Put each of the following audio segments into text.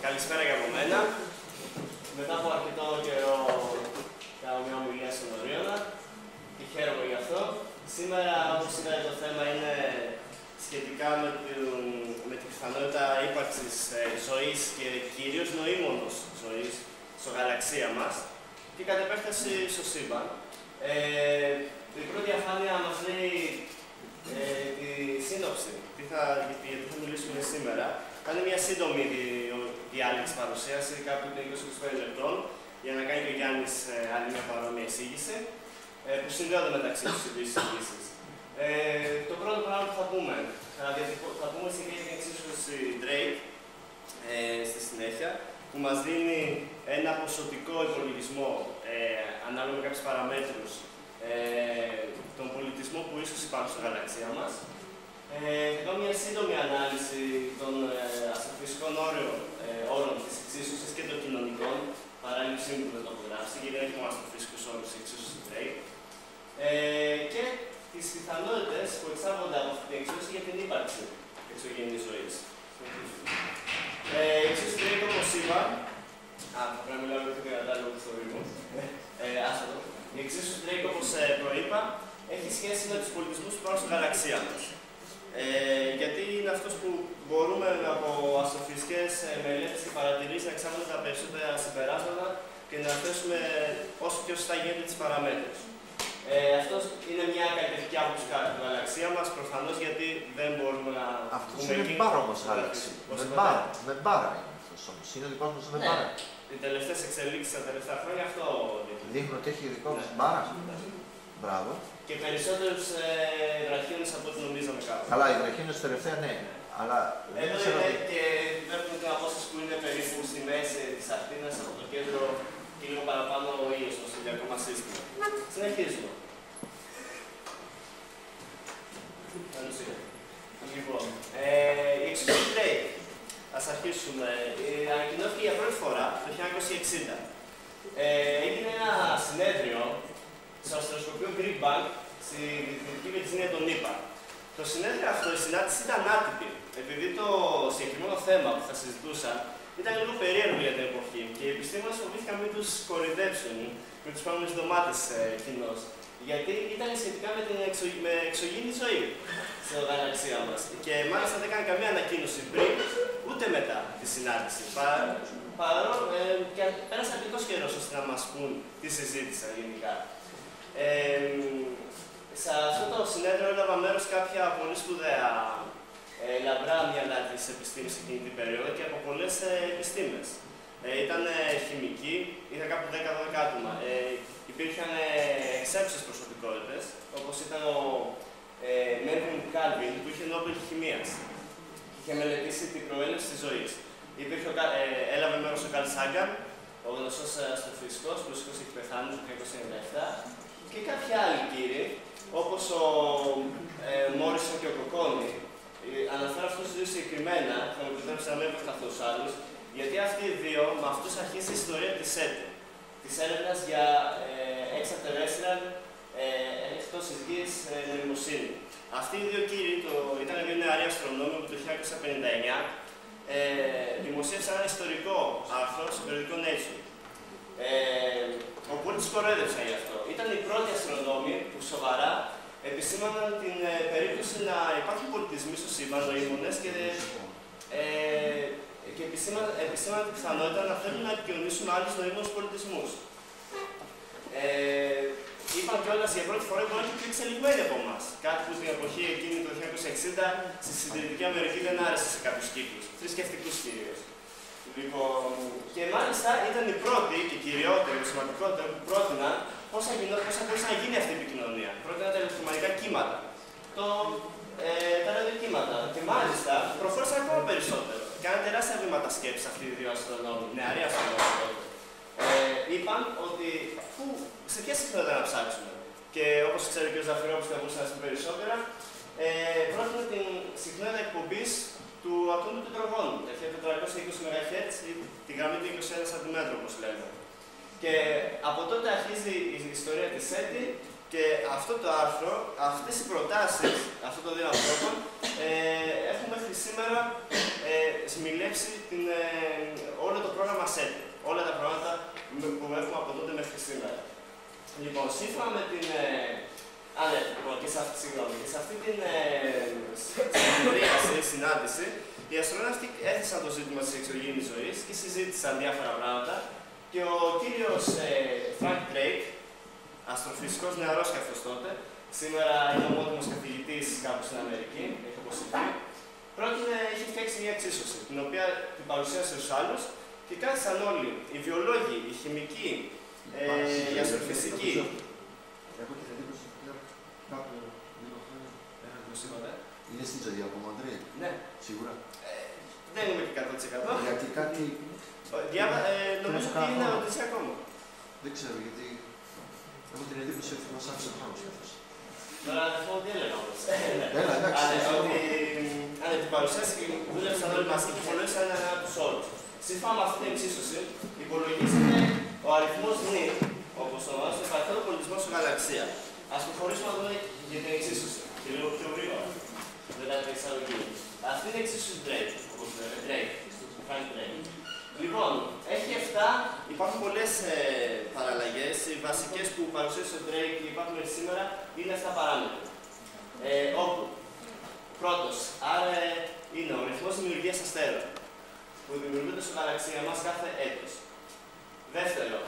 Καλησπέρα και από μένα. Μετά από αρκετό καιρό κάνω μια ομιλία στον Ορίωνα και χαίρομαι γι' αυτό. Σήμερα, όπως είδατε, το θέμα είναι σχετικά με τη πιθανότητα ύπαρξης ζωής και κυρίως νοήμονος ζωής στο γαλαξία μας και κατ' επέκταση στο σύμπαν. Η πρώτη διαφάνεια μας λέει τη σύνοψη, γιατί θα μιλήσουμε σήμερα. Θα είναι μια σύντομη διάλεξη παρουσίαση, κάπου 20-25 λεπτών, για να κάνει και ο Γιάννης άλλη μια παρόμοια εισήγηση, που συνδέονται μεταξύ τους οι δύο εισηγήσεις. Το πρώτο πράγμα που θα πούμε συγκεκριμένα την εξίσωση Drake στη συνέχεια, που μας δίνει ένα ποσοτικό υπολογισμό ανάλογα με κάποιες παραμέτρους των πολιτισμών που ίσως υπάρχουν στη γαλαξία μας. Θα κάνω μια σύντομη ανάλυση των αστροφυσικών όρων της εξίσωσης και των κοινωνικών, παράλληλα σύμβουλο δεν το έχω γράψει, γιατί δεν έχει μόνο αστροφυσικούς όρους της εξίσωσης Drake. Και τις πιθανότητες που εξάγονται από αυτή την εξίσωση για την ύπαρξη εξωγενής ζωής. Η εξίσωση Drake, όπως είπα, θα πρέπει να μιλάω λίγο δυνατά λόγω του θορύβου. Άστατο. Η εξίσωση Drake, όπως προείπα, έχει σχέση με τους πολιτισμούς που υπάρχουν στη γαλαξία μας. Γιατί είναι αυτός που μπορούμε από αστροφυσικές μελέτες και παρατηρήσεις να εξάγουμε τα περισσότερα συμπεράσματα και να θέσουμε όσο πιο σωστά γίνεται τις παραμέτρους. Αυτό είναι μια καλλιτεχνική άποψη κατά τη γαλαξία μας, προφανώς γιατί δεν μπορούμε να. Αυτό είναι μπάρα όμως γαλαξία. Δεν μπάρα είναι αυτός όμως. Είναι ο δικός μας δεν μπάρα. Οι τελευταίες εξελίξεις τα τελευταία χρόνια αυτό δείχνουν ότι έχει δικό μας μπάρα. Μπράβο. Και περισσότερους βραχίονες από ό,τι νομίζαμε κάπου. Καλά, οι βραχίονες τελευταία ναι. Αλλά εδώ είναι και βλέπουμε την απόσταση που είναι περίπου στη μέση της Αθήνας από το κέντρο και λίγο παραπάνω ο ήλιος στο ηλιακό μας σύστημα. Συνεχίζουμε. Λοιπόν, η εξίσωση Drake. Ας αρχίσουμε. Ανακοινώθηκε για πρώτη φορά το 1960. Έγινε ένα συνέδριο στο αστροσκοπείο Greek Bank στη Δυτική Βιρτζίνια των ΗΠΑ. Το συνέδριο αυτό, η συνάντηση ήταν άτυπη, επειδή το συγκεκριμένο θέμα που θα συζητούσαν ήταν λίγο περίεργο για την εποχή και οι επιστήμονες φοβήθηκαν μην τους κοροϊδέψουν με τους επόμενες εβδομάδες κοινώς. Γιατί ήταν σχετικά με την εξωγήινη ζωή στην γαλαξία μας. Και μάλιστα δεν έκανε καμία ανακοίνωση πριν ούτε μετά τη συνάντηση. Παρόλο και πέρασε αρκετός καιρός ώστε να μας πούν τι συζήτησαν γενικά. Σε αυτό το συνέδριο έλαβα μέρος κάποια πολύ σπουδαία λαμπρά μυαλά της επιστήμης εκείνη την περίοδο και από πολλές επιστήμες. Ήταν χημικοί, ήταν κάπου 10-12 άτομα. Υπήρχαν εξέψεις προσωπικότητες, όπως ήταν ο Μέρβιν Κάλβιν, που είχε Νόμπελ Χημίας. Είχε μελετήσει την προέλευση της ζωής. Έλαβε μέρος ο Καρλ Σάγκαν, ο γνωστός αστροφυσικός, που δυστυχώς έχει πεθάνει το 1997, και κάποιοι άλλοι κύριοι, όπως ο Μόρισον και ο Κοκόνι. Αναφέρω αυτούς τους δύο συγκεκριμένα, θα μου επιτρέψει να μην επεκταθώ στους άλλους, γιατί αυτοί οι δύο με αυτούς αρχίζει η ιστορία της ΣΕΤΗ, της έρευνας για εξατερέστρια εκτός της γης νοημοσύνη. Αυτοί οι δύο κύριοι ήταν δύο νεαροί αστρονόμοι που το 1959 δημοσίευσαν ένα ιστορικό άρθρο στο περιοδικό Nature. Όπου όλοι τους κοροϊδεύσαν γι' αυτό. Ήταν οι πρώτοι αστρονόμοι που σοβαρά επισήμαναν την περίπτωση να υπάρχουν πολιτισμοί στο σύμπαν, νοήμονες, και επισήμαναν την πιθανότητα να θέλουν να επικοινωνήσουν με άλλους νοήμονους πολιτισμούς. Είπαν κιόλας για πρώτη φορά ότι είναι πιο εξελιγμένοι από εμάς. Κάτι που στην εποχή εκείνη το 1960 στη Συντηρητική Αμερική δεν άρεσε σε κάποιους κύκλους, θρησκευτικούς κυρίως. Λοιπόν, και μάλιστα ήταν οι πρώτοι και οι κυριότεροι, οι σημαντικότεροι που πρότειναν πώς θα μπορούσε να γίνει αυτή η επικοινωνία. Πρότειναν τα ηλεκτρομαγνητικά κύματα, τα ραδιοκύματα. Και μάλιστα προχώρησαν ακόμα περισσότερο. Κάναν τεράστια βήματα σκέψης αυτοί οι δύο αστρονόμοι, νεαροί αστρονόμοι. Είπαν ότι σε ποια συχνότητα να ψάξουμε. Και όπως ξέρει και ο Ζαφυρόπουλος που θα μπορούσε να πει περισσότερα, πρότεινε την συχνότητα εκπομπής του ατόμου του υδρογόνου, τα 1420 MHz ή τη γραμμή του 21 cm, όπως λέμε. Και από τότε αρχίζει η ιστορία της ΣΕΤΗ και αυτό το άρθρο, αυτές οι προτάσεις αυτών των δύο ανθρώπων έχουν μέχρι σήμερα σμιλεύσει όλο το πρόγραμμα SET. Όλα τα προγράμματα που έχουμε από τότε μέχρι σήμερα. Λοιπόν, σύμφωνα με την. Και σε αυτή την συνάντηση, οι αστροναύτοι έθεσαν το ζήτημα της εξωγήινης ζωής και συζήτησαν διάφορα πράγματα. Και ο κύριος Frank Drake, αστροφυσικός νεαρός και αυτός τότε, σήμερα είναι ομότιμος καθηγητής κάπου στην Αμερική, έχει αποσυρθεί, είχε φτιάξει μια εξίσωση, την οποία την παρουσίασε στους άλλους και κάθισαν όλοι, οι βιολόγοι, οι χημικοί, οι αστροφυσικοί. Έχω την εντύπωση ότι κάποιο λίγο χρόνια είναι στην ζωή ακόμα, Αντρέ. Ναι. Σίγουρα. Δεν είμαι και 100%. Γιατί κάτι. Νομίζω ότι είναι ερωτησία ακόμα. Δεν ξέρω, γιατί έχω την εντύπωση ότι μας άφησε χρόνο σχεδόν. Τώρα θα πω τι έλεγα όμως. Έλα, εντάξει. Αν την παρουσίαση και δούλεψαν όλοι μαζί και υπολογίσαν έναν από τους όρους. Σύμφωνα με αυτή την εξίσωση, υπολογίζεται ο αριθμός νη, όπως ονομάζεται, του παρθένου πολιτισμού στην γαλαξία. Ας προχωρήσουμε να δούμε για την εξίσωση. Και λίγο πιο γρήγορα. Μετά την εξαγωγή. Αυτή είναι η εξίσωση Drake, όπως λέμε. Drake. Frank Drake. Λοιπόν, έχει 7, υπάρχουν πολλές παραλλαγές. Οι βασικές που παρουσίασε ο Drake και υπάρχουν σήμερα είναι 7 παράμετροι. Όπου πρώτος, άρα είναι ο ρυθμός δημιουργίας αστέρων που δημιουργούνται στην γαλαξία μας κάθε έτος. Δεύτερο,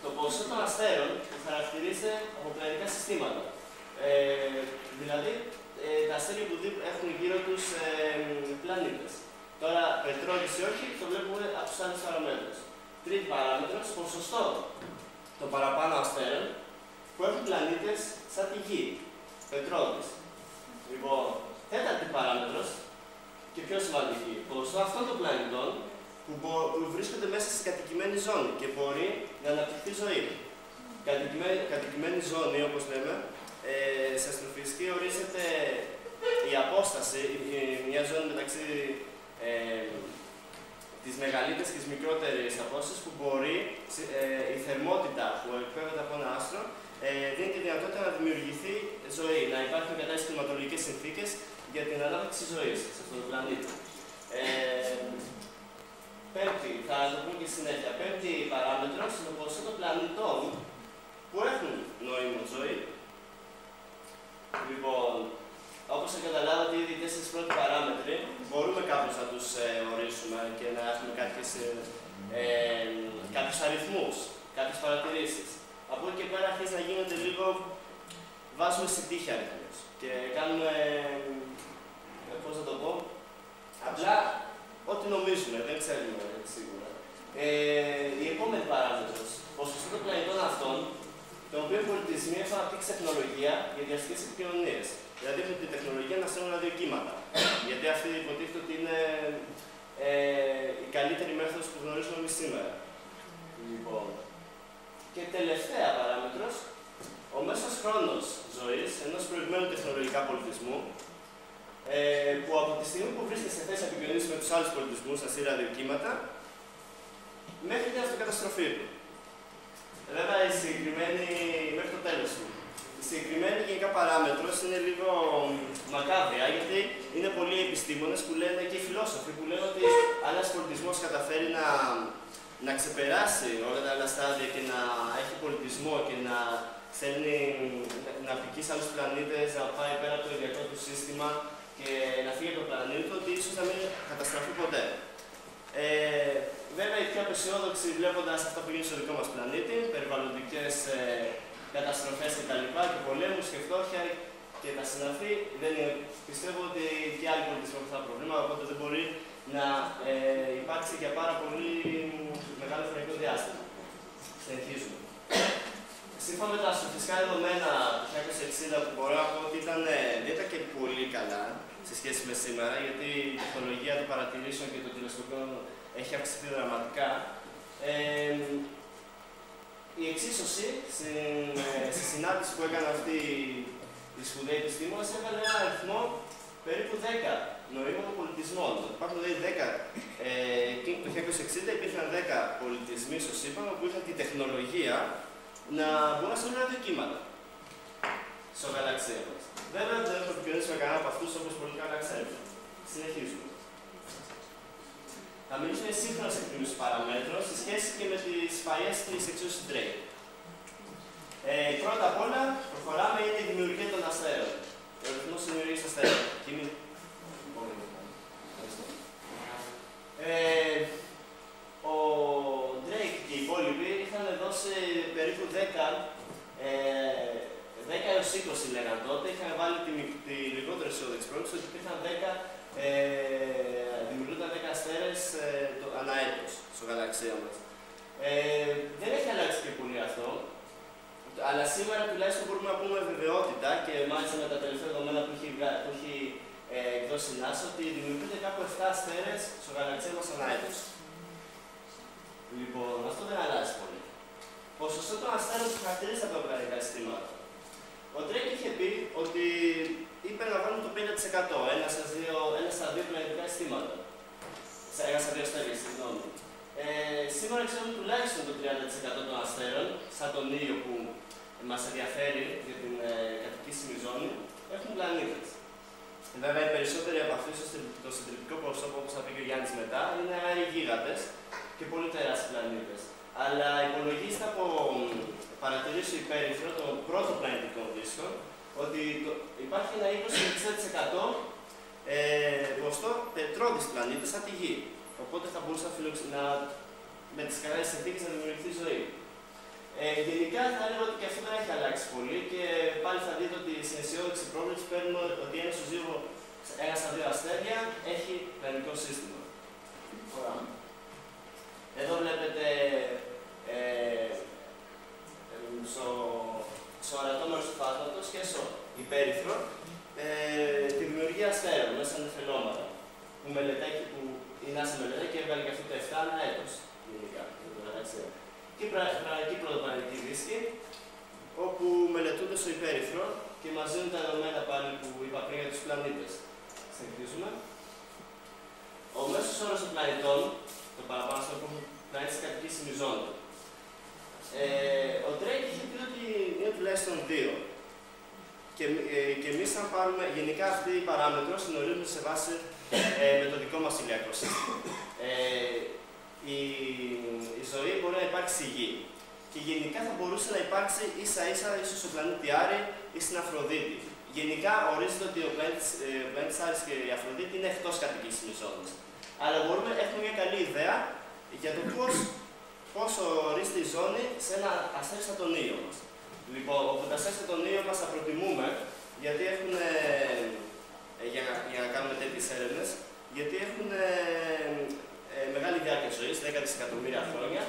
το ποσοστό των αστέρων που χαρακτηρίζεται από πλανητικά συστήματα. Δηλαδή, τα αστέρια που έχουν γύρω τους πλανήτες. Τώρα, πετρόλαιος ή όχι, το βλέπουμε από τους άλλους παραμέτρους. Τρίτη παράμετρος, ποσοστό των παραπάνω αστέρων που έχουν πλανήτες σαν τη Γη. Πετρόλαιος. Λοιπόν, τέταρτη παράμετρος και πιο σημαντική, ποσοστό αυτών των πλανητών που βρίσκονται μέσα στην κατοικημένη ζώνη και μπορεί να αναπτυχθεί ζωή. Κατοικημένη ζώνη, όπως λέμε, σε αστροφυσική ορίζεται η απόσταση, μια ζώνη μεταξύ της μεγαλύτερης και της μικρότερης απόστασης που μπορεί η θερμότητα που εκπέμπεται από ένα άστρο δίνει τη δυνατότητα να δημιουργηθεί ζωή, να υπάρχουν κατάλληλες κλιματολογικές συνθήκες για την ανάπτυξη ζωής σε αυτόν τον πλανήτη. Πέμπτη, θα το πούμε και στη συνέχεια. Πέμπτη παράμετρος είναι το ποσοστό των πλανητών που έχουν νόημο ζωή. Λοιπόν, όπως θα καταλάβατε, ήδη οι 4 πρώτοι παράμετροι μπορούμε κάπως να τους ορίσουμε και να έχουμε κάποιους αριθμούς, κάποιες παρατηρήσεις. Από εκεί και πέρα αρχίζει να γίνονται λίγο, βάζουμε στη τύχη αριθμούς και κάνουμε, πώς θα το πω, απλά ό,τι νομίζουμε, δεν ξέρουμε σίγουρα. Η επόμενη παράμετρος, ποσοστό των πλανητών αυτών, τον οποίο οι πολιτισμοί έχουν αναπτύξει τεχνολογία για διαστικές επικοινωνίες. Δηλαδή έχουν την τεχνολογία να στέλνουν ραδιοκύματα. Γιατί αυτή υποτίθεται ότι είναι η καλύτερη μέθοδος που γνωρίζουμε εμείς σήμερα. Λοιπόν. Και τελευταία παράμετρος, ο μέσος χρόνος ζωής ενός προηγμένου τεχνολογικά πολιτισμού, που από τη στιγμή που βρίσκεται σε θέση να επικοινωνήσει με τους άλλους πολιτισμούς, να στείλει ραδιοκύματα, μέχρι την αυτοκαταστροφή του. Βέβαια, η συγκεκριμένη, μέχρι το τέλος του. Η συγκεκριμένη γενικά παράμετρος είναι λίγο μακάβρια, γιατί είναι πολλοί επιστήμονες που λένε και οι φιλόσοφοι που λένε ότι αν ένας πολιτισμός καταφέρει να ξεπεράσει όλα τα άλλα στάδια και να έχει πολιτισμό και να στέλνει να πηγεί σε άλλους πλανήτες, να πάει πέρα από το ηλιακό του σύστημα και να φύγει από το πλανήτη του, ότι ίσως να μην καταστραφεί ποτέ. Βέβαια, οι πιο απεσιόδοξοι βλέποντας αυτά που γίνεται στο δικό μας πλανήτη, περιβαλλοντικές καταστροφές κτλ. Και πολέμους και φτώχεια και τα συναφή, πιστεύω ότι και άλλοι πολιτισμοί έχουν αυτά τα προβλήματα, οπότε δεν μπορεί να υπάρξει για πάρα πολύ μεγάλο χρονικό διάστημα. Συνεχίζουμε. Σύμφωνα με τα αστροφυσικά δεδομένα του 1960 που μπορώ να πω ότι δεν ήταν και πολύ καλά σε σχέση με σήμερα, γιατί η τεχνολογία των παρατηρήσεων και των τηλεσκοπίων έχει αυξηθεί δραματικά. Η εξίσωση στη συνάντηση που έκανε αυτή η σπουδαία επιστήμονας έβαλε ένα αριθμό περίπου 10 νοήμων πολιτισμών. Υπάρχουν δηλαδή 10. Το 1960 υπήρχαν 10 πολιτισμοί, όπως είπαμε, που είχαν τη τεχνολογία να μπορούν να στείλουν ραδιοκύματα στο γαλαξία μας. Βέβαια, δεν έχουμε επικοινωνήσει με κανένα από αυτούς, όπως πολύ καλά ξέρετε. Συνεχίζουμε. μιλήσουμε για σύγχρονες εκτίμησης παραμέτρων σε σχέση και με τις παλιές της εξίσωσης Drake. Πρώτα απ' όλα, προχωράμε είναι η δημιουργία των αστέρων. Ο ρυθμός δημιουργίας αστέρων. Ο Drake και οι υπόλοιποι είχαν δώσει περίπου 10 έως 20 λέγαν τότε, είχαν βάλει τη λιγότερη αισιόδοξη πρόβλεψη ότι υπήρχαν 10, δημιουργούνταν 10 αστέρες ανά έτος στο γαλαξία μας. Δεν έχει αλλάξει και πολύ αυτό, αλλά σήμερα τουλάχιστον μπορούμε να πούμε βεβαιότητα και μάλιστα με τα τελευταία δεδομένα που έχει εκδώσει η NASA ότι δημιουργούνται κάπου 7 αστέρες στο γαλαξία μας ανά έτος. Λοιπόν, αυτό δεν αλλάζει πολύ. Ποσοστό των αστέρων που χαρακτηρίζεται από τα πλανητικά συστήματα. Ο Drake είχε πει ότι υπερλαμβάνουν το 50% ένα στα δύο πλανητικά συστήματα. Ένα στα δύο αστέρια, συγγνώμη. Σήμερα ξέρουμε τουλάχιστον το 30% των αστέρων, σαν τον ήλιο που μας ενδιαφέρει για την κατοικήσιμη ζώνη, έχουν πλανήτες. Βέβαια, οι περισσότεροι από αυτούς, το συντριπτικό ποσοστό, όπως θα πει και ο Γιάννης μετά, είναι αέριοι γίγαντες και πολύ τεράστιοι πλανήτες. Αλλά υπολογίζεται από παρατηρήσει υπέρυθρο των πρώτων πλανητικών δίσκων ότι υπάρχει ένα 20% ποσοστό τετρώδης πλανήτες σαν τη Γη. Οπότε θα μπορούσε με τις καλές συνθήκες να δημιουργηθεί ζωή. Γενικά θα έλεγα ότι και αυτό δεν έχει αλλάξει πολύ και πάλι θα δείτε ότι στην αισιόδοξη πρόβλεψη παίρνουμε ότι ένα στα δύο αστέρια έχει πλανητικό σύστημα. Εδώ βλέπετε στο αρατό μέρος του φάσματος και στο υπέρυθρο τη δημιουργία αστέρων μέσα στα νεφελώματα που η NASA μελετάει και έβγαλε και αυτό το 7 ανά έτος γενικά για την γαλαξία. Και πραγματική πρωτοπλανητική δίσκη όπου μελετούνται στο υπέρυθρο και μας δίνουν τα δεδομένα πάλι που είπα πριν για τους πλανήτες. Συνεχίζουμε. Ο μέσος όρος των πλανητών, το παραπάνω στο που έχουν πλανήτες σε κατοικήσιμη ζώνη. Ο Drake είχε πει ότι είναι τουλάχιστον 2. Και εμείς αν πάρουμε γενικά αυτή η παράμετρο συνορίζουμε σε βάση με το δικό μας ηλιακό σύστημα. Η ζωή μπορεί να υπάρξει στη Γη. Και γενικά θα μπορούσε να υπάρξει ίσα-ίσα ίσως στο πλανήτη Άρη ή στην Αφροδίτη. Γενικά ορίζεται ότι ο πλανήτης Άρης και η Αφροδίτη είναι εκτός κατοικήσιμης ζώνης. Αλλά έχουμε μια καλή ιδέα για το πώς ορίζεται η ζώνη σε ένα αστέρι σαν τον ήλιο μας. Λοιπόν, όπου τα αστέρια στον ήλιο μας τα προτιμούμε γιατί έχουν, για να κάνουμε τέτοιες έρευνες, γιατί έχουν μεγάλη διάρκεια ζωής, 10 δισεκατομμύρια χρόνια,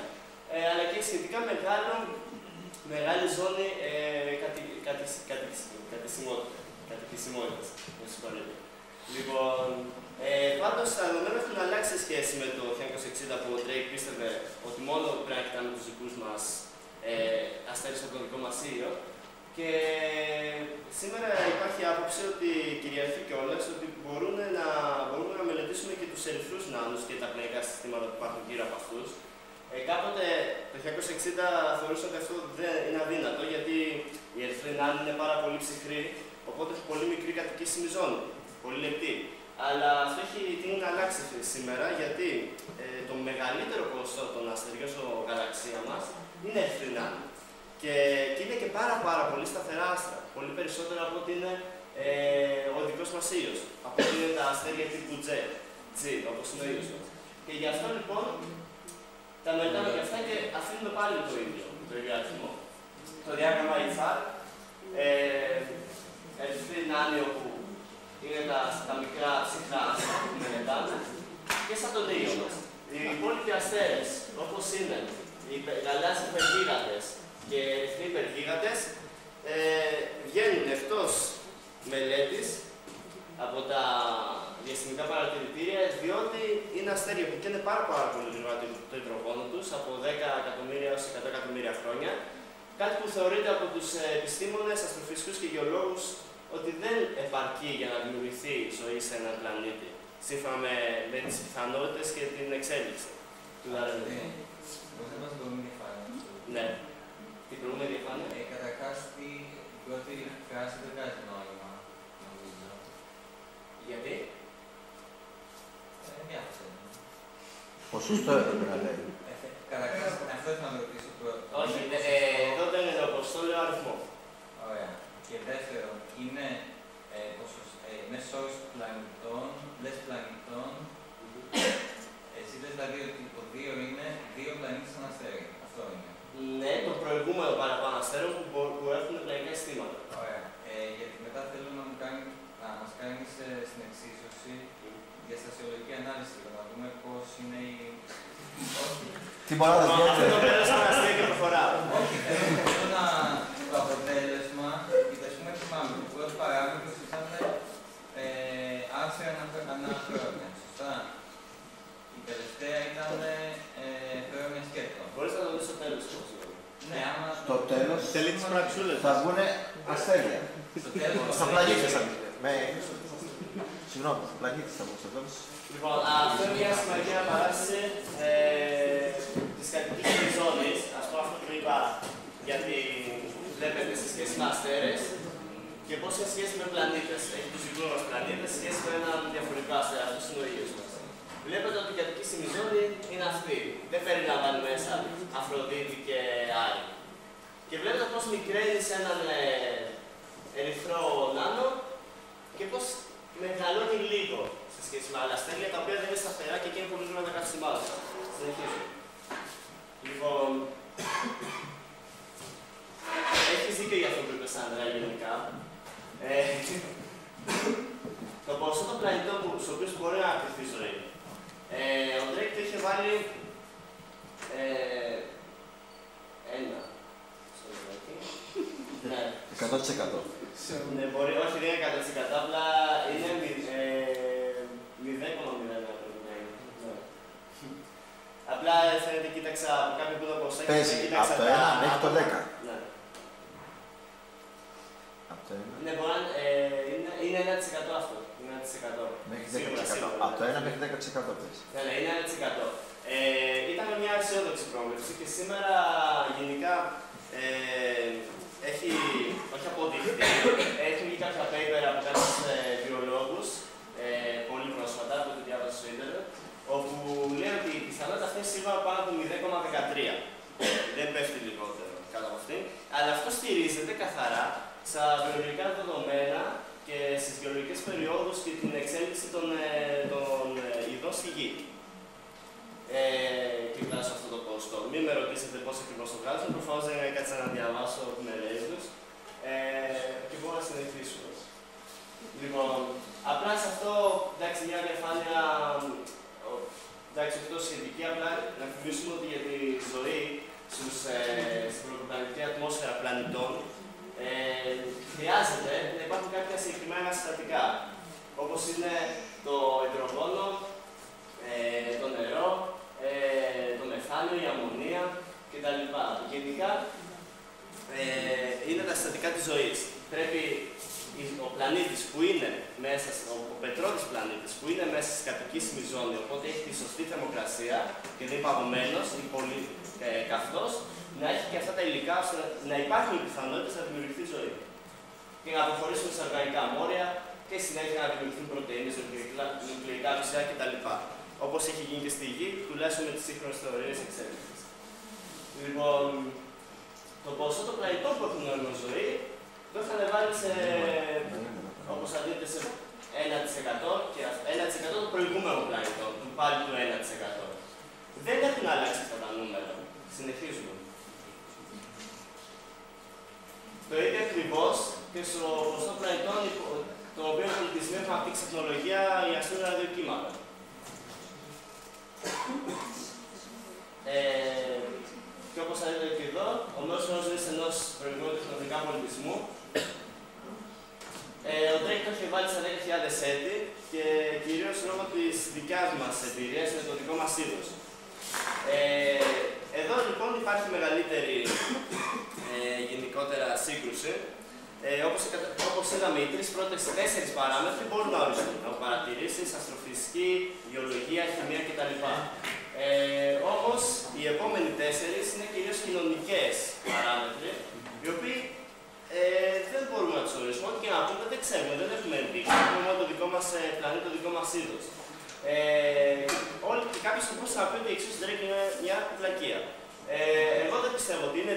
αλλά και σχετικά μεγάλη ζώνη κατοικησιμότητας. Λοιπόν, πάντως τα δεδομένα έχουν αλλάξει σε σχέση με το 1960 που ο Drake πίστευε ότι μόνο πρέπει να κοιτάμε τους δικούς μας αστέρες από το δικό μας ήλιο. Και σήμερα υπάρχει άποψη ότι κυριαρχεί κιόλας ότι μπορούμε να μελετήσουμε και τους ερυθρούς νάνους και τα πλανητικά συστήματα που υπάρχουν γύρω από αυτούς. Κάποτε το 1960 θεωρούσαν ότι αυτό δεν είναι αδύνατο γιατί οι ερυθροί νάνοι είναι πάρα πολύ ψυχροί, οπότε έχουν πολύ μικρή κατοικήσιμη ζώνη, πολύ λεπτή. Αλλά αυτό έχει τίνει να αλλάξει σήμερα γιατί το μεγαλύτερο ποσοστό των αστεριών στο γαλαξία μας είναι ερυθροί νάνοι. Και είναι και πάρα πολύ σταθερά άστρα. Πολύ περισσότερο από ότι είναι ο δικός μας ήλιος. Από ότι είναι τα αστέρια τύπου G, όπως είναι ο ήλιος μας. Και γι' αυτό λοιπόν τα μελετάμε και αυτά και αφήνουμε πάλι το ίδιο αριθμό. Το διάγραμμα HR, ερυθροί νάνοι όπου είναι τα μικρά ψυχρά άστρα που μελετάμε και σαν τον ήλιο μας. Οι υπόλοιποι αστέρες, όπως είναι οι γαλάζιοι υπεργίγαντες και οι ερυθροί υπεργίγαντες, βγαίνουν εκτός μελέτης από τα διαστημικά παρατηρητήρια, διότι είναι αστέρια που καίνε πάρα πολύ γρήγορα το υδρογόνο τους, από 10 εκατομμύρια έως 100 εκατομμύρια χρόνια. Κάτι που θεωρείται από τους επιστήμονες, αστροφυσικούς και γεωλόγους ότι δεν επαρκεί για να δημιουργηθεί ζωή σε έναν πλανήτη, σύμφωνα με τις πιθανότητες και την εξέλιξη του δαρενού. Το θέμα στην προηγούμενη διαφάνεια. Ναι. Την προηγούμενη διαφάνεια. Καταρχάς, η πρώτη φράση δεν βγάζει νόημα, νομίζω. Γιατί? Διάφορα. Ποσοστό έπρεπε να λέει. Καταρχάς, αυτό ήθελα να ρωτήσω πρώτα. Όχι, εδώ δεν είναι το ποσοστό, λέω αριθμό. Ωραία. Και δεύτερον, είναι μέσος όρος πλανητών, λες πλανητών. Εσύ λες δηλαδή ότι το 2 είναι 2 πλανήτες σαν αστέρι. Αυτό είναι. Ναι, το προηγούμενο παραπάνω αστέρων που έχουν πλανητικά συστήματα. Ωραία. Γιατί μετά θέλω να μας κάνεις στην εξίσωση για στασιολογική ανάλυση, για να δούμε πώς είναι η... Όχι. Τι μπορεί να Αυτό δείτε. το πέρασμα αστέρι και προχωράω. Όχι, θέλω να το αποτέλεσμα, γιατί ας πούμε θυμάμαι, το πρώτο παράμετρος ήταν άρθρα αναχρόνια, σωστά. Η τελευταία ήταν χρόνια σκέτο. Μπορείς να το δεις στο τέλος. Ναι, άμα... Στο τέλος Τελεί της πραξούλες. θα βγουν αστέρια. Στο τέλος... Στα πλανήτες θα βγουν. Συγγνώμη, στα πλανήτες θα βγουν στο τέλος. Λοιπόν, αυτό είναι μια σημαντική αναπαράσταση της κατοικικής ζώνης. Ας πούμε αυτό που είπα, γιατί βλέπετε σε σχέση με αστέρες και πώς σε σχέση με πλανήτες, έχει τους δικούς μας πλανήτες, σε σχέση με έναν διαφορετικό αστέρα, αυτός είναι ο ήλιος μας. Βλέπετε ότι η κατοικική ζώνη είναι αυτή. Δεν περιλαμβάνει μέσα Αφροδίτη και Άρη. Και βλέπετε πώς μικραίνει σε έναν ερυθρό νάνο και πώς μεγαλώνει λίγο σε σχέση με άλλα αστέρια, τα οποία δεν είναι σταθερά και είναι πολύ γρήγορα τα καυσιμάτα. Συνεχίζω. Λοιπόν, έχεις δίκιο για αυτό που είπες, Άντρα, γενικά. Το ποσό των πλανητών στους οποίους μπορεί να κρυφτεί η ζωή. Ο Drake το είχε βάλει ένα. Ναι. 100%. Ναι, μπορεί, όχι, δεν είναι 100%, απλά είναι 0,01 πρέπει να είναι. Ναι. Απλά φαίνεται, κοίταξα από κάποιο που το ποσό και Παίζει από το 1 μέχρι το 10. Ναι. Από το 1. Ναι, μπορεί να είναι 1% αυτό. Είναι 1%. Μέχρι Σίγουρα, 10%. σίγουρα, Από το ναι. 1 μέχρι 10% παίζει. Ναι, ναι, είναι 1%. Ήταν μια αισιόδοξη πρόβλεψη και σήμερα γενικά έχει, όχι αποδειχθεί, έχουν βγει κάποια paper από κάποιους βιολόγους, πολύ πρόσφατα, που το διάβασα στο ίντερνετ, όπου λέει ότι η πιθανότητα αυτή είναι σίγουρα πάνω από 0,13. Δεν πέφτει λιγότερο κάτω από αυτή. Αλλά αυτό στηρίζεται καθαρά στα βιολογικά δεδομένα και στις γεωλογικές περιόδους και την εξέλιξη των ειδών στη γη. Κοιτάζω αυτό το ποσοστό. Μην με ρωτήσετε πώς ακριβώς το βγάζω, προφανώς δεν έκατσα να διαβάσω μελέτες τους και μπορώ να συνεχίσω. Λοιπόν, απλά σε αυτό, εντάξει, μια διαφάνεια, εντάξει, όχι τόσο σχετική, απλά να θυμίσουμε ότι για τη ζωή στην πρωτοπλανητική ατμόσφαιρα πλανητών χρειάζεται να υπάρχουν κάποια συγκεκριμένα συστατικά, όπως είναι το υδρογόνο, το νερό, το μεθάνιο, η αμμονία κτλ. Γενικά είναι τα συστατικά της ζωής. Πρέπει ο πλανήτης που είναι μέσα, ο πετρώδης πλανήτης που είναι μέσα στη κατοικήσιμη ζώνη, οπότε έχει τη σωστή θερμοκρασία και δεν είναι παγωμένος ή πολύ καυτός, να έχει και αυτά τα υλικά ώστε να υπάρχουν οι πιθανότητες να δημιουργηθεί ζωή. Και να προχωρήσουν σε οργανικά μόρια και συνέχεια να δημιουργηθούν πρωτεΐνες, νουκλεϊκά ουσία κτλ. Όπως έχει γίνει και στη Γη, τουλάχιστον με τις σύγχρονες θεωρίες εξέλιξης. Λοιπόν, το ποσό των πλανητών που έχουν νόημα ζωή το είχαν βάλει σε, όπως θα δείτε, σε 1% και 1% των προηγούμενων πλανητών, του πάλι του 1%. Δεν έχουν αλλάξει αυτά τα νούμερα. Συνεχίζουμε. Το ίδιο ακριβώς και στο ποσό πλανητών, το οποίο πολιτισμοί έχουν αναπτύξει τεχνολογία για αστρόνα ραδιοκύματα. Και όπως θα δείτε και εδώ, ο μέσος όρος ζωής ενός προηγούμενου τεχνολογικά πολιτισμού, ο Drake το έχει βάλει στα 10.000 έτη και κυρίως λόγω της δικιάς μας εμπειρίας με το δικό μας είδος. Εδώ λοιπόν υπάρχει μεγαλύτερη γενικότερα σύγκρουση. Όπως είδαμε, οι τρεις πρώτες 4 παράμετροι μπορούν να οριστούν από παρατηρήσεις, αστροφυσική, γεωλογία, χημεία κτλ. Όμως, οι επόμενοι 4 είναι κυρίως κοινωνικές παράμετροι, οι οποίοι δεν μπορούμε να τους ορίσουμε. Ό,τι και να πούμε, δεν ξέρουμε, δεν έχουμε ενδείξει. Έχουμε μόνο το δικό μας πλανήτη, το δικό μας είδος. Και κάποιος θα μπορούσε να πει ότι ότι εξίσου Drake είναι μια βλακεία. Εγώ δεν πιστεύω ότι είναι.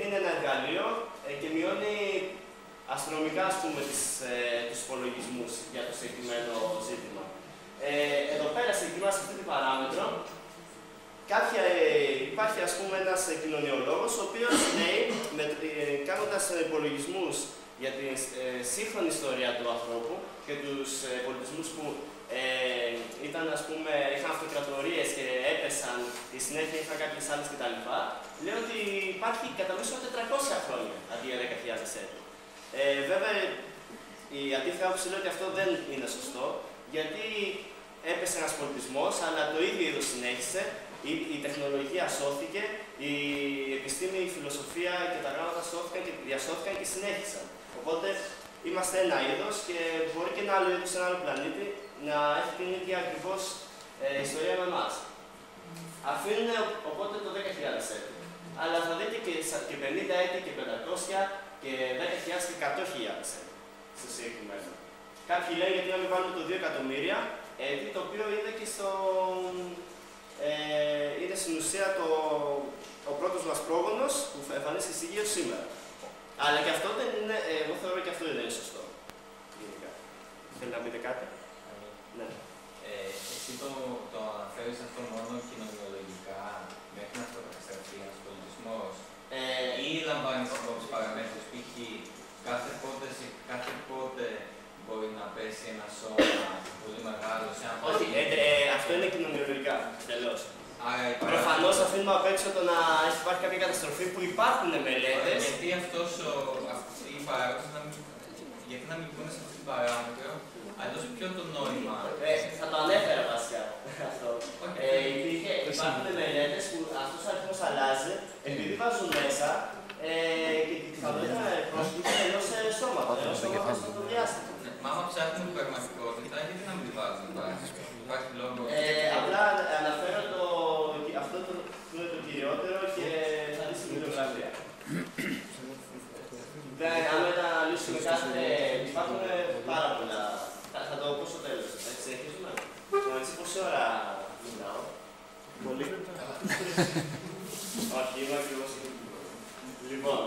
Είναι ένα εργαλείο και μειώνει αστρονομικά, ας πούμε, τους υπολογισμούς για το συγκεκριμένο ζήτημα. Εδώ πέρα, σε αυτή την παράμετρο, υπάρχει, ας πούμε, ένας κοινωνιολόγος, ο οποίος λέει, κάνοντας υπολογισμούς για την σύγχρονη ιστορία του ανθρώπου και τους πολιτισμούς που είχαν αυτοκρατορίες και έπεσαν, στη συνέχεια είχαν κάποιες άλλες κτλ. Λέει ότι υπάρχει κατά μέσο 400 χρόνια αντί για 10.000 έτη. Βέβαια, η αντίθετη άποψη λέει ότι αυτό δεν είναι σωστό, γιατί έπεσε ένας πολιτισμός, αλλά το ίδιο είδος συνέχισε, η τεχνολογία σώθηκε, η επιστήμη, η φιλοσοφία και τα γράμματα σώθηκαν και διασώθηκαν και συνέχισαν. Οπότε είμαστε ένα είδος και μπορεί και ένα άλλο είδος σε ένα άλλο πλανήτη να έχει την ίδια ακριβώς ιστορία με εμάς. Αφήνουν οπότε το 10.000 έτη. Αλλά θα δείτε και 50 έτη και 500 και 10.000 και 100.000 έτη στο συγκεκριμένο. Κάποιοι λένε γιατί να μην βάλουμε το 2 εκατομμύρια έτη, το οποίο είναι και είναι στην ουσία ο πρώτος μας πρόγονος που εμφανίστηκε στη γη σήμερα. Αλλά και αυτό δεν είναι, εγώ θεωρώ και αυτό δεν είναι σωστό. Θέλετε να πείτε κάτι? Ναι. Εσύ το αναφέρεις αυτό μόνο κοινωνιολογικά, μέχρι να αυτοκαταστραφεί ένας πολιτισμός, ή λαμβάνεις υπόψη παραμέτρους, π.χ. κάθε πότε μπορεί να πέσει ένα σώμα πολύ μεγάλο σε ένα Όχι, αυτό είναι κοινωνιολογικά, τελώς. Προφανώς αφήνουμε απ' έξω το να υπάρχει κάποια καταστροφή που υπάρχουν μελέτες. Γιατί οι παράγοντες γιατί να μην πούνε σε αυτή την παράμετρο, αλλιώς ποιο είναι το νόημα. Θα το ανέφερα βασικά αυτό. Υπάρχουν μελέτες που αυτός ο αριθμός αλλάζει επειδή βάζουν μέσα και τη πιθανότητα πρόσκληση ενός σώματος στο διάστημα. Μα άμα ψάχνουν την πραγματικότητα, γιατί να μην τη βάζουν, υπάρχει λόγο. Απλά αναφέρω αυτό που είναι το κυριότερο και θα δεις στην βιβλιογραφία. Αν δεν αναλύσουμε υπάρχουν πάρα πολλά. Θα το πω στο τέλος. Θα συνεχίσουμε. Έτσι πόση ώρα μιλάω. Πολύ. Όχι, είμαι ακριβώς. Λοιπόν,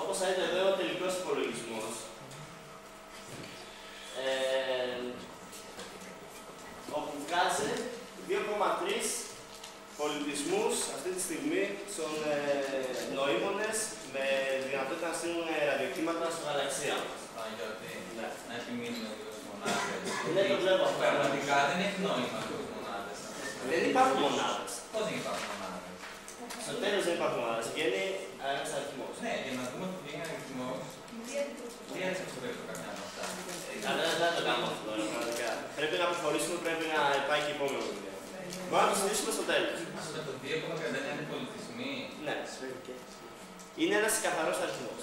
όπως θα δείτε εδώ, ο τελικός υπολογισμός. Όπου βγάζει 2,3 πολιτισμούς αυτή τη στιγμή στον νοήμονες με δυνατότητα να στείλουν ραδιοκύματα στη γαλαξία μας. Παναγιώτη, να επιμείνουμε λίγο στις μονάδες. Ναι, το βλέπω. Πραγματικά δεν έχει νόημα στις μονάδες. Δεν υπάρχουν μονάδες. Πώς δεν υπάρχουν μονάδες? Στο τέλος δεν υπάρχουν μονάδες. Βγαίνει ένας αριθμός. Ναι, για να δούμε ότι βγαίνει αριθμός. Τι έτσι αυτό καμιά από αυτά. Αλλά δεν το κάνουμε αυτό τώρα, πραγματικά. Πρέπει να προχωρήσουμε, πρέπει να υπάρχει και επόμενο βίντεο. Μπορούμε να το συζητήσουμε στο τέλος. Αυτό το 2,39 είναι πολιτισμοί. Ναι. Είναι ένας καθαρός αριθμός.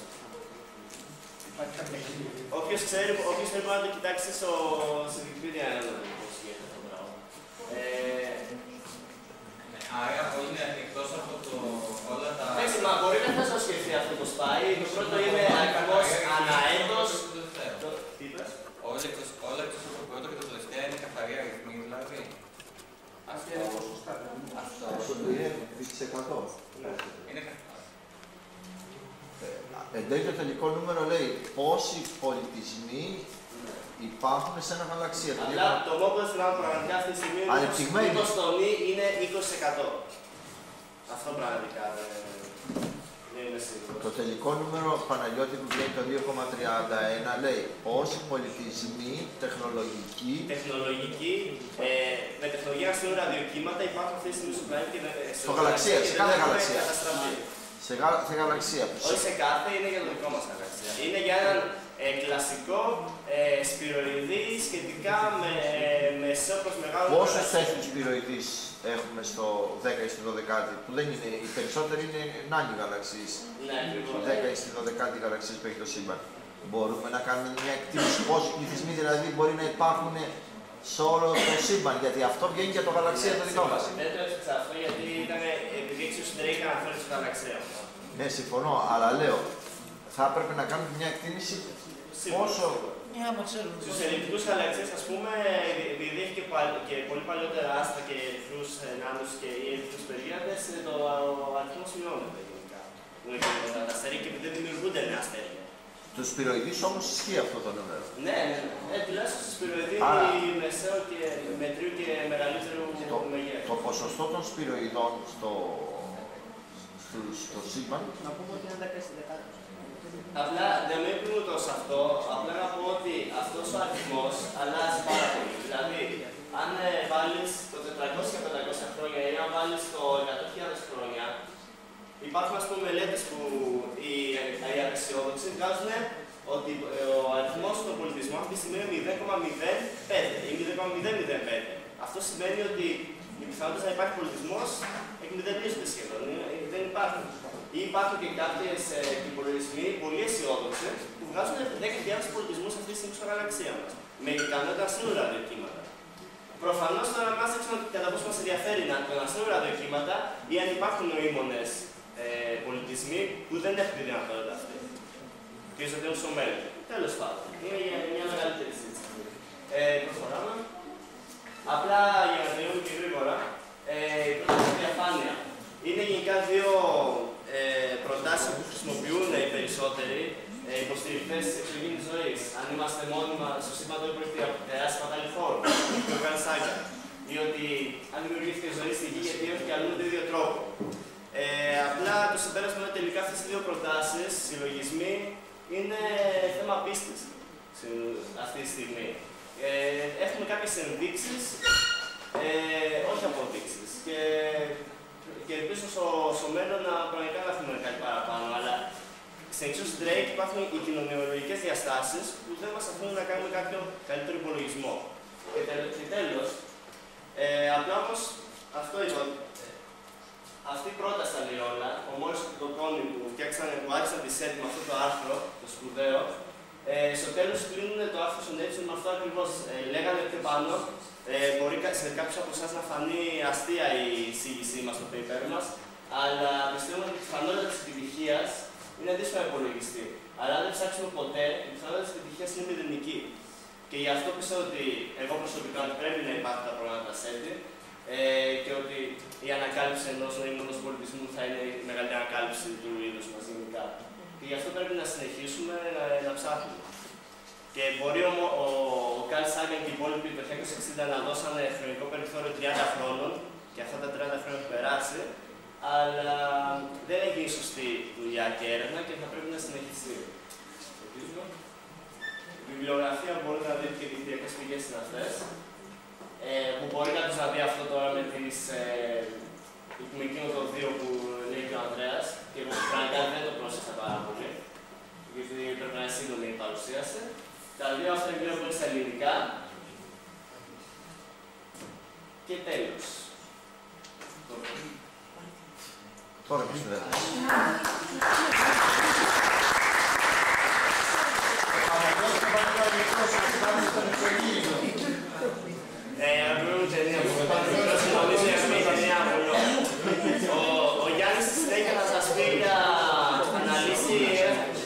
Όποιος θέλει μπορεί να το κοιτάξει στη Wikipedia να δει πώς γίνεται αυτό το πράγμα. Άρα είναι εκτός από όλα τα... Εντάξει, μα μπορεί να θες να σκεφτεί αυτό το σπάει. Το πρώτο είναι αριθμός αναέτος. Τι είπες? Όλα εκτός από το πρώτο και το τελευταίο είναι καθαρή αριθμοί, δηλαδή. Αυτό είναι 2%. Είναι καθαρή. Εν τέλει το τελικό νούμερο λέει πόσοι πολιτισμοί υπάρχουν σε ένα γαλαξία. Απλά το μόνο που δεν θυμάμαι πραγματικά αυτή τη στιγμή είναι ότι το νι είναι 20%. Αυτό πραγματικά δεν είναι σίγουρο. Το τελικό νούμερο Παναγιώτη που λέει το 2,31 λέει πόσοι πολιτισμοί τεχνολογικοί με τεχνολογία να στείλουν ραδιοκύματα υπάρχουν αυτή τη στιγμή στο πλανήτη. Στο γαλαξία, σε κάθε γαλαξία. Σε γαλαξία. Όχι σε κάθε, είναι για το δικό μας γαλαξία. Είναι για έναν κλασικό σπυροειδή σχετικά με μεσόπρος μεγάλο. Πόσους τέτοιους σπυροειδείς έχουμε στο 10 ή στη 12η, που δεν είναι, οι περισσότεροι είναι νάνοι γαλαξίες. Ναι, ακριβώς. 10 ή στη 12η γαλαξίες που έχει το σύμπαν. Μπορούμε να κάνουμε μια εκτίμηση πόσοι πληθυσμοί δηλαδή μπορεί να υπάρχουν σε όλο το σύμπαν, γιατί αυτό βγαίνει για το γαλαξία το δικό μας. Δεν το έψαξα αυτό γιατί ήταν επειδή έξω στην Drake αναφέρει στο γαλαξία. Ναι, συμφωνώ, αλλά λέω, θα έπρεπε να κάνουμε μια εκτίμηση πόσο... Στους ελληνικούς γαλαξίες, ας πούμε, επειδή έχει και και πολύ παλιότερα άστρα και ερυθρούς νάνους και οι ερυθρούς περίοδες, ο αριθμός μειώνεται γενικά. Τα αστέρια και δεν δημιουργούνται νέα αστέρια. Τους σπυροειδείς όμως ισχύει αυτό το νούμερο. Ναι, τουλάχιστον στους σπυροειδή μεσαίου και μετρίου και μεγαλύτερου μεγέθους. Το ποσοστό των σπυροειδών στο σύμπαν. Να πούμε ότι είναι 10. Απλά δεν με είπαμε τόσο αυτό, απλά να πω ότι αυτός ο αριθμός αλλάζει πάρα πολύ. Δηλαδή, αν βάλεις το 400 και 500 χρόνια ή αν βάλεις το 100.000 χρόνια, υπάρχουν ας πούμε μελέτες που οι απεσιόδοξοι βγάζουν ότι ο αριθμός των πολιτισμών αυτή τη στιγμή είναι 0,05 ή 0,005. Αυτό σημαίνει ότι οι πιθανότητες να υπάρχει πολιτισμός εκμηδενίζονται σχεδόν, δεν υπάρχουν. Ή υπάρχουν και κάποιες υπολογισμοί πολύ αισιόδοξοι που βγάζουν 10.000 πολιτισμούς αυτή τη στιγμή στην γαλαξία μας. Με ικανότητα σύνορα ραδιοκύματα. Προφανώς τώρα μας δείξουν κατά πόσο μας ενδιαφέρει να αναστείλουν ραδιοκύματα ή αν υπάρχουν νοήμονες πολιτισμοί που δεν έχουν τη δυνατότητα αυτή. Και ίσως στο μέλλον. Τέλος πάντων, είναι για μια μεγαλύτερη συζήτηση. Προχωράμε. Απλά για να τελειώνουμε και γρήγορα, η πρώτη διαφάνεια. Είναι γενικά δύο προτάσεις που χρησιμοποιούν οι περισσότεροι υποστηρικτές της εξωγήινης ζωής. Αν είμαστε μόνιμα στο σύμπαν που πρόκειται να περάσει πατάλη χώρο, το Καρλ Σάγκαν. Ή ότι αν δημιουργήθηκε ζωή στη γη, γιατί όχι και αλλού με τον ίδιο τρόπο. Απλά το συμπέρασμα είναι τελικά αυτές οι δύο προτάσεις, συλλογισμοί, είναι θέμα πίστης αυτή τη στιγμή. Έχουμε κάποιες ενδείξεις, όχι αποδείξεις. Και ελπίζω στο μέλλον να πραγματικά να έχουμε κάτι παραπάνω. Αλλά στην εξίσωση Drake υπάρχουν οι κοινωνιολογικές διαστάσεις που δεν μας αφήνουν να κάνουμε κάποιο καλύτερο υπολογισμό. Και τέλος, απλά όμως αυτό είπα. Αυτή η πρόταση στα Λιόλα, ο Μόρις και το Κόνι που που άρχισαν τη ΣΕΤ με αυτό το άρθρο, το σπουδαίο, στο τέλος κλείνουν το άρθρο στον Edison με αυτό ακριβώς. Λέγανε πιο πάνω, μπορεί σε κάποιους από εσάς να φανεί αστεία η εισήγησή μας στο paper μας, αλλά πιστεύουμε ότι η πιθανότητα της επιτυχίας είναι δύσκολο να υπολογιστεί. Αλλά αν δεν ψάξουμε ποτέ, η πιθανότητα της επιτυχίας είναι μηδενική. Και γι' αυτό πιστεύω ότι εγώ προσωπικά πρέπει να υπάρχουν τα προγράμματα SETI και ότι η ανακάλυψη ενός νοήμονος πολιτισμού θα είναι η μεγαλύτερη ανακάλυψη του είδους μας γενικά. Και γι' αυτό πρέπει να συνεχίσουμε να ψάχνουμε. Και μπορεί ο Καρλ Σάγκαν και οι υπόλοιποι το 1960 να δώσανε χρονικό περιθώριο 30 χρόνων και αυτά τα 30 χρόνια έχουν περάσει, αλλά δεν έχει γίνει σωστή δουλειά και έρευνα και θα πρέπει να συνεχιστεί. Η βιβλιογραφία μπορείτε να δείτε και δικτυακές πηγές είναι αυτές, που μπορεί κάποιος να δει αυτό τώρα με τις οικουμενική οδοδείο που λέει και ο Ανδρέας, και εγώ πραγματικά δεν το πρόσεξα πάρα πολύ, γιατί πρέπει να είναι σύντομη η παρουσίαση. Τα δύο αυτά είναι πολύ στα ελληνικά. Και τέλος. Τώρα πιστεύετε. Αγαπημένη ταινία που νομίζω για μια ταινία ο Γιάννης στη συνέχεια θα σας πει για αναλύσει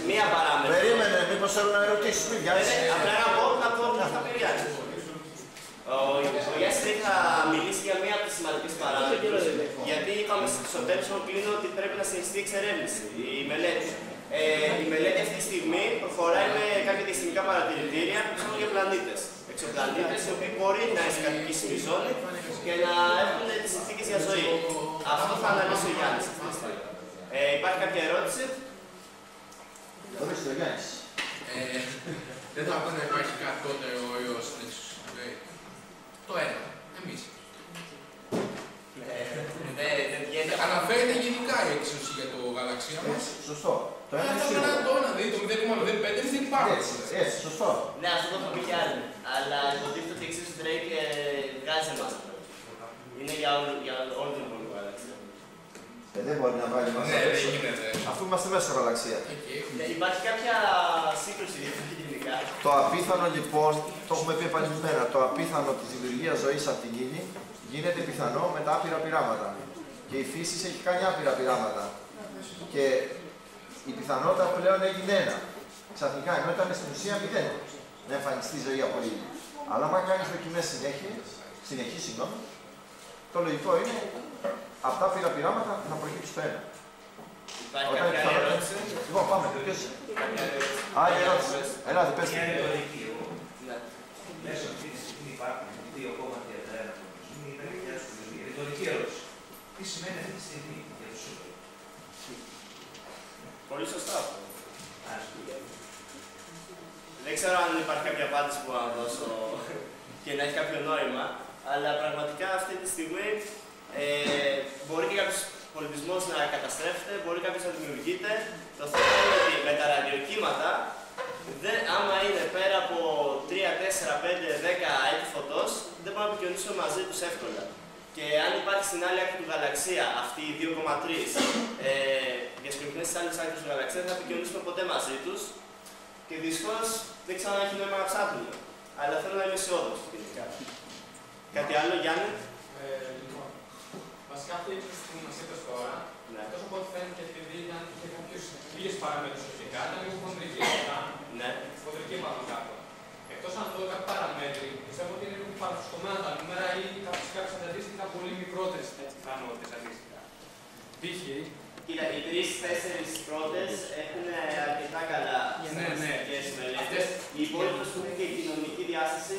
μία παράμετρο. Περίμενε, μήπως θέλω να ερωτήσεις, μην βιάζεις. Απλά να πω θα πει Γιάννης. Ο Γιάννης θα μιλήσει για μία από τις σημαντικές παράμετρους, γιατί είπαμε στο τέλος κλείνω ότι πρέπει να συνεχιστεί η εξερεύνηση, η μελέτη. Η μελέτη αυτή τη στιγμή προχωράει με κάποια διαστημικά παρατηρητήρια που ψάχνουν για πλανήτες. Εξωπλανήτες οι οποίοι μπορεί να είναι σε κατοικήσιμη ζώνη και να έχουν τις συνθήκες για ζωή. Αυτό θα αναλύσει ο Γιάννης αυτή τη στιγμή. Υπάρχει κάποια ερώτηση? Ορίστε, ο Γιάννης. Δεν θα πρέπει να υπάρχει κατώτερο όριο στην εξουσία. Το ένα. Εμείς. Αναφέρεται γενικά η εξουσία για το γαλαξία μας. Σωστό. Το ένα είναι σίγουρο. σίγουρο. Το ένα, δηλαδή το 0,05 δεν υπάρχει. Έτσι, σωστό. Ναι, αυτό το έχω πει κι άλλοι. Αλλά υποτίθεται ότι η εξίσωση Drake βγάζει εμάς. Είναι για όλη την υπόλοιπη γαλαξία. Δεν μπορεί να βάλει μας. Ναι, δεν γίνεται. Αφού είμαστε μέσα στη γαλαξία. Υπάρχει κάποια σύγκρουση γενικά. Το απίθανο λοιπόν, το έχουμε πει επανειλημμένα, το απίθανο της δημιουργίας ζωής από την γη γίνεται πιθανό με τα άπειρα πειράματα. Και η φύση έχει κάνει άπειρα πειράματα. Και η πιθανότητα πλέον έγινε ένα. Ξαφνικά, ενώ ήταν στην ουσία 0 να εμφανιστεί ζωή από ήλιο. Αλλά αν κάνει δοκιμές συνέχεια, συνεχή, συγγνώμη, το λογικό είναι αυτά πειράματα να προκύψει το ένα. Υπάρχει κάποια άλλη ερώτηση? Λοιπόν, πάμε. Ποιος? Άλλη ερώτηση. Ελάτε, πες. Μέσω αυτή τη στιγμή υπάρχουν 2,31 η ρητορική ερώτηση. Τι σημαίνει αυτή τη στιγμή για τους σύλλογους? Πολύ σωστά αυτό. Δεν ξέρω αν υπάρχει κάποια απάντηση που να δώσω και να έχει κάποιο νόημα, αλλά πραγματικά αυτή τη στιγμή μπορεί και κάποιος πολιτισμός να καταστρέφεται, μπορεί κάποιος να δημιουργείται. Το θέμα είναι ότι με τα ραδιοκύματα, άμα είναι πέρα από 3, 4, 5, 10 έτη φωτός, δεν μπορούμε να επικοινωνήσουμε μαζί τους εύκολα. Και αν υπάρχει στην άλλη άκρη του γαλαξία αυτή η 2,3 διασκορπισμένες στις άλλες άκρες του γαλαξία, δεν θα επικοινωνήσουμε ποτέ μαζί τους. Και δυστυχώς δεν ξέρω αν έχει νόημα να ψάχνουμε. Αλλά θέλω να είμαι αισιόδοξος γενικά. Κάτι άλλο, Γιάννη? Λοιπόν, βασικά αυτή η έκθεση που μας είπες τώρα, τόσο από ό,τι φαίνεται και επειδή είχε κάποιες λίγες παραμέτρους ουσιαστικά, ήταν λίγο χοντρική. Ναι. Χοντρική πάνω κάτω. Εκτός αν δω κάποια παραμέτρη, πιστεύω ότι είναι λίγο παραφουσκωμένα τα νούμερα ή κάποιες αντίστοιχα πολύ μικρότερες πιθανότητες αντίστοιχα. Π.χ. Κοίτα, οι 3-4 πρώτες έχουν αρκετά καλά στατιστικές μελέτες. Οι υπόλοιπες που έχουν και η κοινωνική διάσταση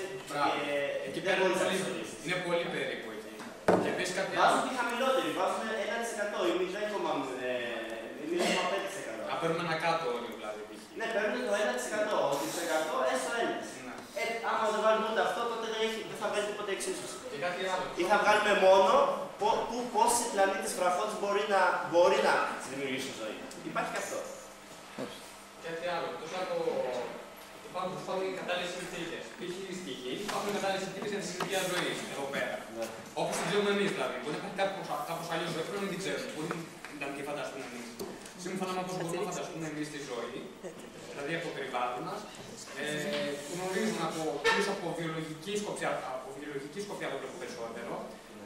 και δεν μπορείς να εξορίσει. Είναι πολύ περίπου εκεί. Και επίσης κάτι άλλο. Βάζουν τη χαμηλότερη, βάζουν 1% ή 0,5%. Να παίρνουμε ένα κάτω όριο δηλαδή. Ναι, παίρνουν το 1%, ότι το 100 έστω ένας. Άμα δεν βάλουμε ούτε αυτό, τότε δεν θα βγάλει τίποτα εξίσωση. Και κάτι άλλο. Ή θα βγάλουμε μόνο πόσοι πλανήτες βραχώδεις μπορεί να δημιουργήσουν ζωή. Υπάρχει και αυτό. Κάτι άλλο. Τόσο από υπάρχουν οι κατάλληλες συνθήκες. Π.χ. στη Γη υπάρχουν οι κατάλληλες συνθήκες για τη δημιουργία ζωής εδώ πέρα. Όπως την ξέρουμε εμείς δηλαδή. Μπορεί να υπάρχει κάπως αλλιώς ζωή, πρέπει να μην την ξέρουμε. Μπορεί να μην φανταστούμε εμείς. Σύμφωνα με όπως μπορούμε να φανταστούμε εμείς τη ζωή, δηλαδή από το περιβάλλον μας, γνωρίζουμε από βιολογική σκοπιά το περισσότερο,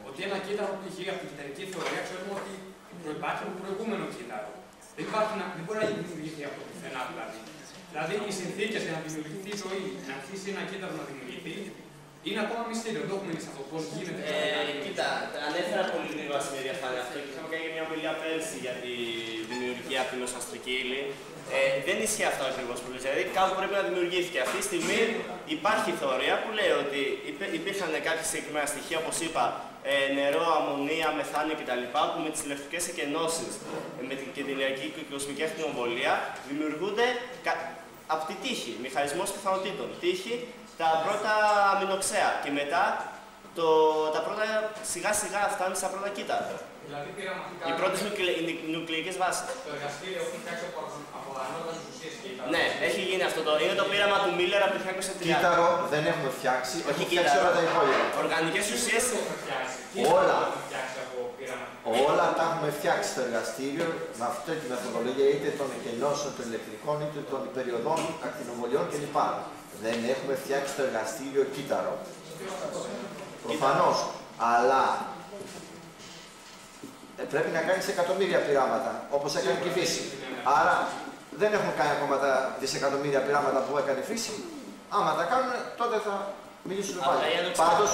ότι ένα κύτταρο π.χ. από την κυταρική θεωρία ξέρουμε ότι προϋπάρχει από προηγούμενο κύτταρο. Δεν μπορεί να δημιουργηθεί από το πουθενά δηλαδή. Δηλαδή οι συνθήκες για να δημιουργηθεί η ζωή, να αρχίσει ένα κύτταρο να δημιουργηθεί, είναι ακόμα μυστήριο. Δεν το έχουμε εμείς αυτό πώς γίνεται. Κοίτα, ανέφερα πολύ γρήγορα στην διαφάνεια αυτό και είχαμε κάνει μια ομιλία πέρσι για τη δημιουργία από τη μεσοαστρική ύλη. Δεν ισχύει αυτό ακριβώς που λέει. Δηλαδή κάπου πρέπει να δημιουργήθηκε. Αυτή τη στιγμή υπάρχει θεωρία που λέει ότι υπήρχαν κάποια συγκεκριμένα στοιχεία, όπως είπα, νερό, αμμονία, μεθάνιο κτλ. Που με τις ηλεκτρικές εκενώσεις και την ηλιακή και κοσμική ακτινοβολία δημιουργούνται από τη τύχη, μηχανισμός πιθανότητων. Τύχη, τα πρώτα αμινοξέα και μετά τα πρώτα σιγά σιγά φτάνουν στα πρώτα κύτταρα. Δηλαδή, οι πρώτες νουκλεϊκές βάσεις. Το εργαστήριο έχουν φτιάξει από ανώτερες ουσίες κύτταρο. Ναι, έχει γίνει αυτό. Είναι το πείραμα του Μίλλερ από το 1930. Κύτταρο δεν έχουμε φτιάξει, έχουμε φτιάξει όλα τα υπόλοιπα. Οργανικές ουσίες έχουμε φτιάξει. Όλα. Από όλα τα έχουμε φτιάξει στο εργαστήριο με αυτή τη μεθοδολογία είτε των εκενώσεων των ηλεκτρικών είτε των περιοδών, ακτινοβολιών κλπ. Δεν έχουμε φτιάξει το εργαστήριο κύτταρο. Προφανώς. Αλλά πρέπει να κάνεις εκατομμύρια πειράματα, όπως έκανε και η φύση. Άρα δεν έχουμε κάνει ακόμα τα δισεκατομμύρια πειράματα που έκανε η φύση. Άμα τα κάνουν, τότε θα μιλήσουμε πάλι. Πάντως,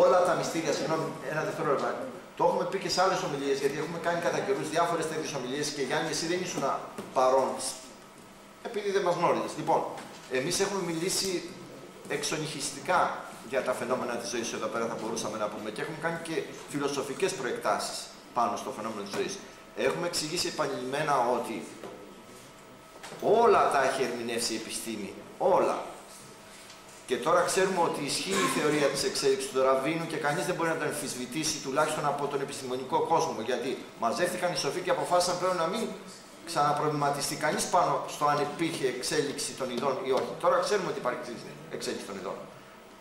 όλα τα μυστήρια, συγγνώμη, ένα δευτερόλεπτο. Το έχουμε πει και σε άλλες ομιλίες, γιατί έχουμε κάνει κατά καιρούς διάφορες τέτοιες ομιλίες και Γιάννη, εσύ δεν ήσουν παρόν, επειδή δεν μας γνώριζες. Λοιπόν, εμείς έχουμε μιλήσει εξονυχιστικά για τα φαινόμενα της ζωής εδώ πέρα, θα μπορούσαμε να πούμε, και έχουμε κάνει και φιλοσοφικές προεκτάσεις πάνω στο φαινόμενο της ζωής. Έχουμε εξηγήσει επανειλημμένα ότι όλα τα έχει ερμηνεύσει η επιστήμη. Όλα. Και τώρα ξέρουμε ότι ισχύει η θεωρία της εξέλιξης του Δαρβίνου και κανείς δεν μπορεί να την αμφισβητήσει, τουλάχιστον από τον επιστημονικό κόσμο. Γιατί μαζεύτηκαν οι σοφοί και αποφάσισαν πλέον να μην ξαναπροβληματιστεί κανείς πάνω στο αν υπήρχε εξέλιξη των ειδών ή όχι. Τώρα ξέρουμε ότι υπάρχει εξέλιξη των ειδών.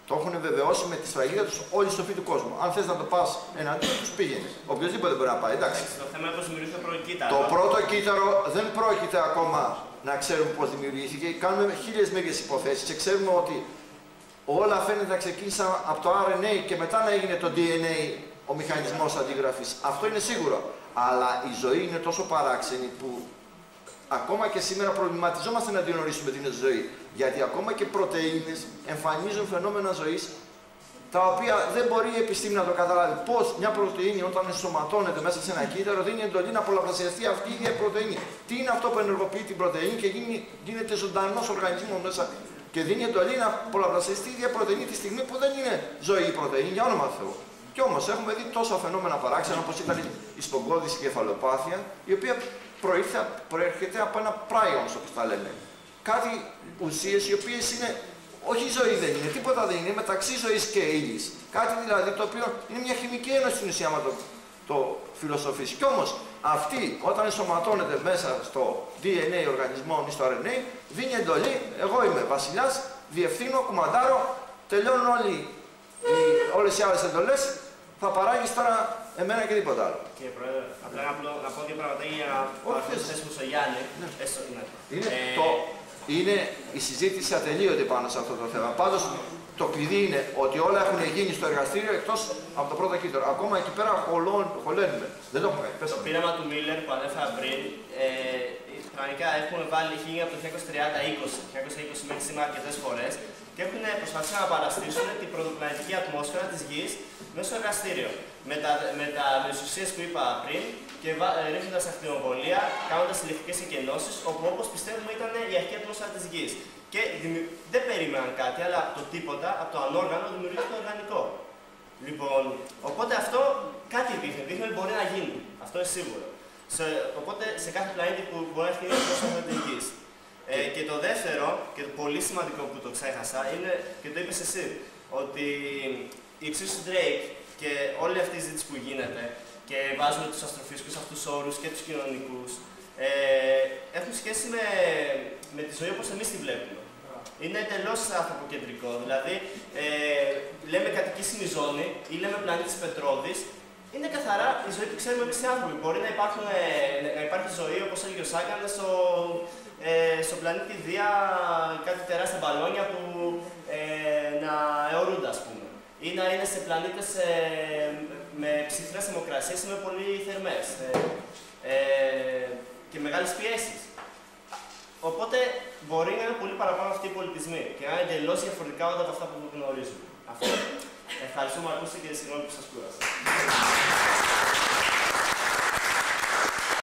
Το έχουν βεβαιώσει με τη σφραγίδα τους όλοι οι σοφοί του κόσμου. Αν θες να το πας εναντίον τους, πήγαινε. Οποιοςδήποτε μπορεί να πάει. Εντάξει. Το θέμα είναι πώς δημιουργήθηκε το πρώτο κύτταρο. Το πρώτο κύτταρο δεν πρόκειται ακόμα να ξέρουμε πώς δημιουργήθηκε. Κάνουμε χίλιες μερικές υποθέσεις και ξέρουμε ότι όλα φαίνεται να ξεκίνησαν από το RNA και μετά να έγινε το DNA, ο μηχανισμός αντίγραφης. Αυτό είναι σίγουρο. Αλλά η ζωή είναι τόσο παράξενη που ακόμα και σήμερα προβληματιζόμαστε να την ορίσουμε την ζωή. Γιατί ακόμα και πρωτεΐνες εμφανίζουν φαινόμενα ζωής τα οποία δεν μπορεί η επιστήμη να το καταλάβει. Πώς μια πρωτεΐνη όταν ενσωματώνεται μέσα σε ένα κύτταρο δίνει εντολή να πολλαπλασιαστεί αυτή η ίδια πρωτεΐνη. Τι είναι αυτό που ενεργοποιεί την πρωτεΐνη και γίνεται ζωντανός οργανισμός μέσα και δίνει εντολή να πολλαπλασιαστεί η ίδια πρωτεΐνη τη στιγμή που δεν είναι ζωή η πρωτεΐνη, για όνομα Θεού. Κι όμως έχουμε δει τόσα φαινόμενα παράξενα όπως ήταν η σπογκώδης κεφαλοπάθεια, η οποία προέρχεται από ένα prions, όπως τα λέμε. Κάτι ουσίες οι οποίες είναι. Όχι ζωή δεν είναι, τίποτα δεν είναι, μεταξύ ζωής και ύλης. Κάτι δηλαδή το οποίο είναι μια χημική ένωση στην ουσία, άμα το φιλοσοφήσει. Κι όμως αυτή όταν ενσωματώνεται μέσα στο DNA οργανισμών ή στο RNA, δίνει εντολή, εγώ είμαι βασιλιάς, διευθύνω, κουμαντάρω, τελειώνουν όλες οι άλλες εντολές, θα παράγεις τώρα εμένα και τίποτα άλλο. Κύριε Πρόεδρε, απλά να πω δύο πράγματα για να θέσουμε στο Γιάννη. Είναι η συζήτηση ατελείωτη πάνω σε αυτό το θέμα. Πάντως το κλειδί είναι ότι όλα έχουν γίνει στο εργαστήριο εκτός από το πρώτο κύτταρο. Ακόμα εκεί πέρα χωλένουμε. Δεν το έχουμε κάνει. Το πείραμα του Μίλλερ που ανέφερα πριν, πραγματικά έχουν βάλει χίλια από το 1920 μέχρι σήμερα αρκετές φορές και έχουν προσπαθήσει να παραστήσουν την πρωτοπλανητική ατμόσφαιρα της Γης μέσα στο εργαστήριο. Με τις ουσίες που είπα πριν και ρίχνοντας ακτινοβολία, κάνοντας ηλεκτρικές εκενώσεις, όπου όπως πιστεύουμε ήταν η αρχή ατμόσφαιρα της Γης. Και δεν περίμεναν κάτι, αλλά από το τίποτα, από το ανόργανο, δημιουργήθηκε το οργανικό. Λοιπόν, οπότε αυτό κάτι δείχνει ότι μπορεί να γίνει. Αυτό είναι σίγουρο. Οπότε σε κάθε πλανήτη που μπορεί να έχει την ατμόσφαιρα της Γης. Και το δεύτερο, και το πολύ σημαντικό που το ξέχασα, είναι και το είπες εσύ, ότι η εξίσωση Drake και όλη αυτή η ζήτηση που γίνεται και βάζουμε τους αστροφυσικούς αυτούς όρους και τους κοινωνικούς, έχουν σχέση με τη ζωή όπως εμείς τη βλέπουμε. Είναι εντελώς ανθρωποκεντρικό. Δηλαδή, λέμε κατοικήσιμη ζώνη ή λέμε πλανήτης Πετρόδης. Είναι καθαρά η ζωή που ξέρουμε εμείς οι άνθρωποι. Μπορεί να υπάρχει ζωή, όπως έλεγε ο Σάγκαν, στο πλανήτη Δία, κάτι τεράστια μπαλόνια που να αιωρούνται, ας πούμε. Ή να είναι σε πλανήτες με ψυχρές θερμοκρασίες ή με πολύ θερμές και μεγάλες πιέσεις. Οπότε μπορεί να είναι πολύ παραπάνω αυτοί οι πολιτισμοί και να είναι εντελώς διαφορετικά όλα από αυτά που γνωρίζουμε. Αυτό. Ευχαριστούμε που ακούσατε και συγγνώμη που σας κούρασα.